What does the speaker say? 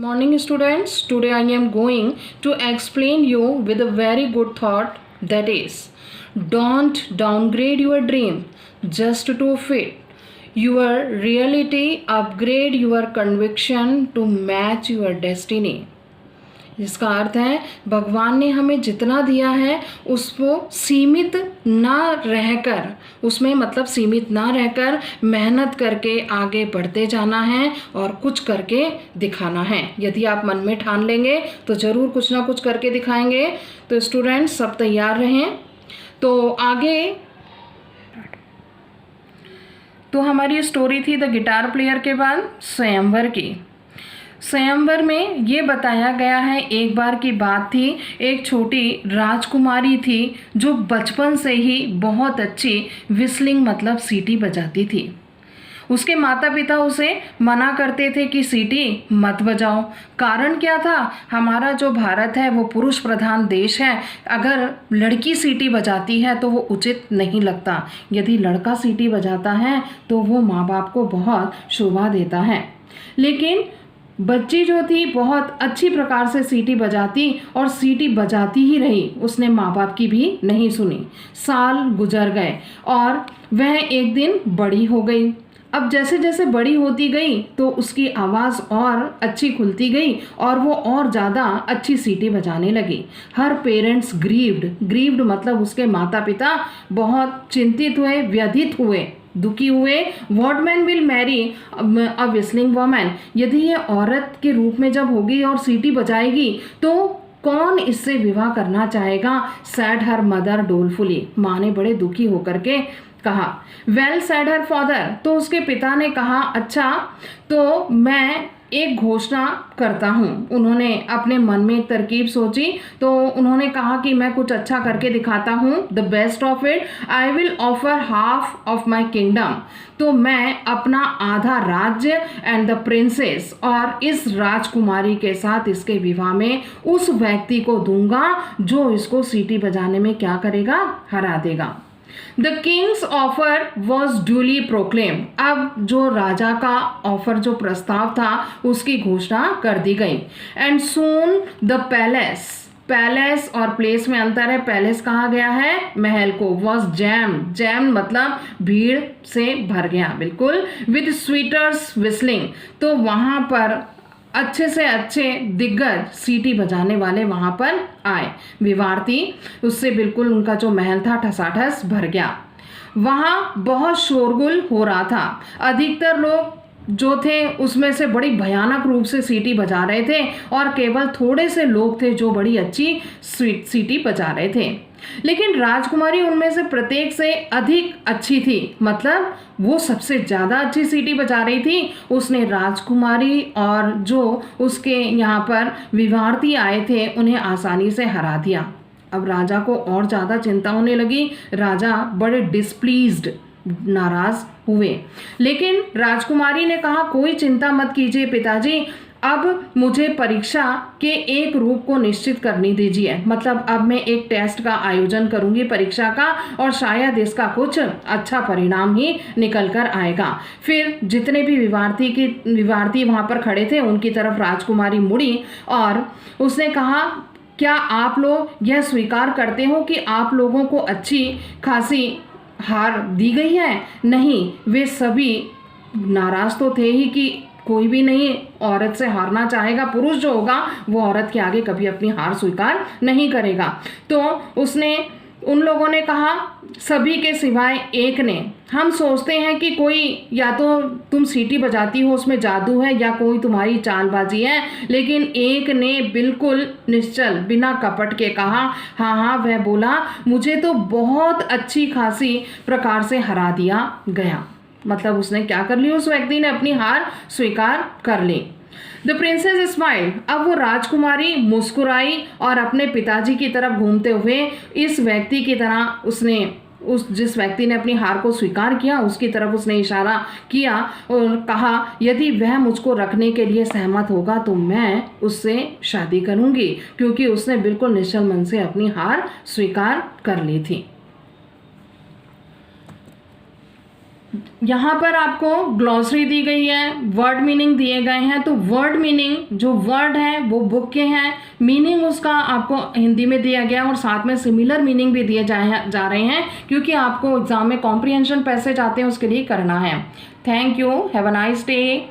Morning students, today I am going to explain you with a very good thought, that is, don't downgrade your dream just to fit your reality, upgrade your conviction to match your destiny. जिसका अर्थ है भगवान ने हमें जितना दिया है उसको सीमित ना रहकर, उसमें मतलब सीमित ना रहकर मेहनत करके आगे बढ़ते जाना है और कुछ करके दिखाना है। यदि आप मन में ठान लेंगे तो ज़रूर कुछ ना कुछ करके दिखाएंगे। तो स्टूडेंट्स सब तैयार रहें। तो आगे तो हमारी स्टोरी थी द गिटार प्लेयर के बाद स्वयंवर की। स्वयंवर में ये बताया गया है, एक बार की बात थी, एक छोटी राजकुमारी थी जो बचपन से ही बहुत अच्छी विस्लिंग मतलब सीटी बजाती थी। उसके माता पिता उसे मना करते थे कि सीटी मत बजाओ। कारण क्या था? हमारा जो भारत है वो पुरुष प्रधान देश है। अगर लड़की सीटी बजाती है तो वो उचित नहीं लगता। यदि लड़का सीटी बजाता है तो वो माँ बाप को बहुत शोभा देता है। लेकिन बच्ची जो थी बहुत अच्छी प्रकार से सीटी बजाती और सीटी बजाती ही रही। उसने माँ बाप की भी नहीं सुनी। साल गुजर गए और वह एक दिन बड़ी हो गई। अब जैसे जैसे बड़ी होती गई तो उसकी आवाज़ और अच्छी खुलती गई और वो और ज़्यादा अच्छी सीटी बजाने लगी। हर पेरेंट्स ग्रीव्ड मतलब उसके माता पिता बहुत चिंतित हुए, व्यथित हुए, दुखी हुए। What man will marry a whistling woman, यदि ये औरत के रूप में जब होगी और सीटी बजाएगी तो कौन इससे विवाह करना चाहेगा? सैड हर मदर डोलफुली, माँ ने बड़े दुखी होकर के कहा। वेल सैड हर फादर, तो उसके पिता ने कहा अच्छा तो मैं एक घोषणा करता हूँ। उन्होंने अपने मन में एक तरकीब सोची तो उन्होंने कहा कि मैं कुछ अच्छा करके दिखाता हूँ। The best of it, I will offer half of my kingdom, तो मैं अपना आधा राज्य एंड द प्रिंसेस और इस राजकुमारी के साथ इसके विवाह में उस व्यक्ति को दूंगा जो इसको सीटी बजाने में क्या करेगा? हरा देगा। The Kings offer was duly proclaim, अब जो राजा का ऑफर जो प्रस्ताव था उसकी घोषणा कर दी गई। एंड सून द पैलेस और प्लेस में अंतर है। पैलेस कहा गया है महल को। वॉज जैम मतलब भीड़ से भर गया बिल्कुल। विद स्वीटर्स विस्लिंग, तो वहां पर अच्छे से अच्छे दिग्गज सीटी बजाने वाले वहां पर आए। विवारती उससे बिल्कुल उनका जो महल था ठसाठस भर गया। वहां बहुत शोरगुल हो रहा था। अधिकतर लोग जो थे उसमें से बड़ी भयानक रूप से सीटी बजा रहे थे और केवल थोड़े से लोग थे जो बड़ी अच्छी सीटी बजा रहे थे। लेकिन राजकुमारी उनमें से प्रत्येक से अधिक अच्छी थी, मतलब वो सबसे ज़्यादा अच्छी सीटी बजा रही थी। उसने राजकुमारी और जो उसके यहाँ पर विवार्थी आए थे उन्हें आसानी से हरा दिया। अब राजा को और ज़्यादा चिंता होने लगी। राजा बड़े डिस्प्लीज्ड, नाराज हुए। लेकिन राजकुमारी ने कहा कोई चिंता मत कीजिए पिताजी, अब मुझे परीक्षा के एक रूप को निश्चित करने दीजिए। मतलब अब मैं एक टेस्ट का आयोजन करूंगी परीक्षा का और शायद इसका कुछ अच्छा परिणाम ही निकल कर आएगा। फिर जितने भी विवार्थी वहां पर खड़े थे उनकी तरफ राजकुमारी मुड़ी और उसने कहा क्या आप लोग यह स्वीकार करते हो कि आप लोगों को अच्छी खासी हार दी गई है? नहीं, वे सभी नाराज तो थे ही कि कोई भी नहीं औरत से हारना चाहेगा। पुरुष जो होगा वो औरत के आगे कभी अपनी हार स्वीकार नहीं करेगा। तो उसने उन लोगों ने कहा सभी के सिवाय एक ने, हम सोचते हैं कि कोई या तो तुम सीटी बजाती हो उसमें जादू है या कोई तुम्हारी चालबाजी है। लेकिन एक ने बिल्कुल निश्चल बिना कपट के कहा हाँ वह बोला मुझे तो बहुत अच्छी खासी प्रकार से हरा दिया गया। मतलब उसने क्या कर लिया? उस व्यक्ति ने अपनी हार स्वीकार कर ली। द प्रिंसेस स्माइल, अब वो राजकुमारी मुस्कुराई और अपने पिताजी की तरफ घूमते हुए इस व्यक्ति की तरह जिस व्यक्ति ने अपनी हार को स्वीकार किया उसकी तरफ उसने इशारा किया और कहा यदि वह मुझको रखने के लिए सहमत होगा तो मैं उससे शादी करूंगी, क्योंकि उसने बिल्कुल निश्चल मन से अपनी हार स्वीकार कर ली थी। यहाँ पर आपको ग्लॉसरी दी गई है, वर्ड मीनिंग दिए गए हैं। तो वर्ड मीनिंग, जो वर्ड है वो बुक के हैं, मीनिंग उसका आपको हिंदी में दिया गया और साथ में सिमिलर मीनिंग भी दिए जा रहे हैं, क्योंकि आपको एग्जाम में कॉम्प्रिहेंशन पैसेज आते हैं उसके लिए करना है। Thank you, have a nice day.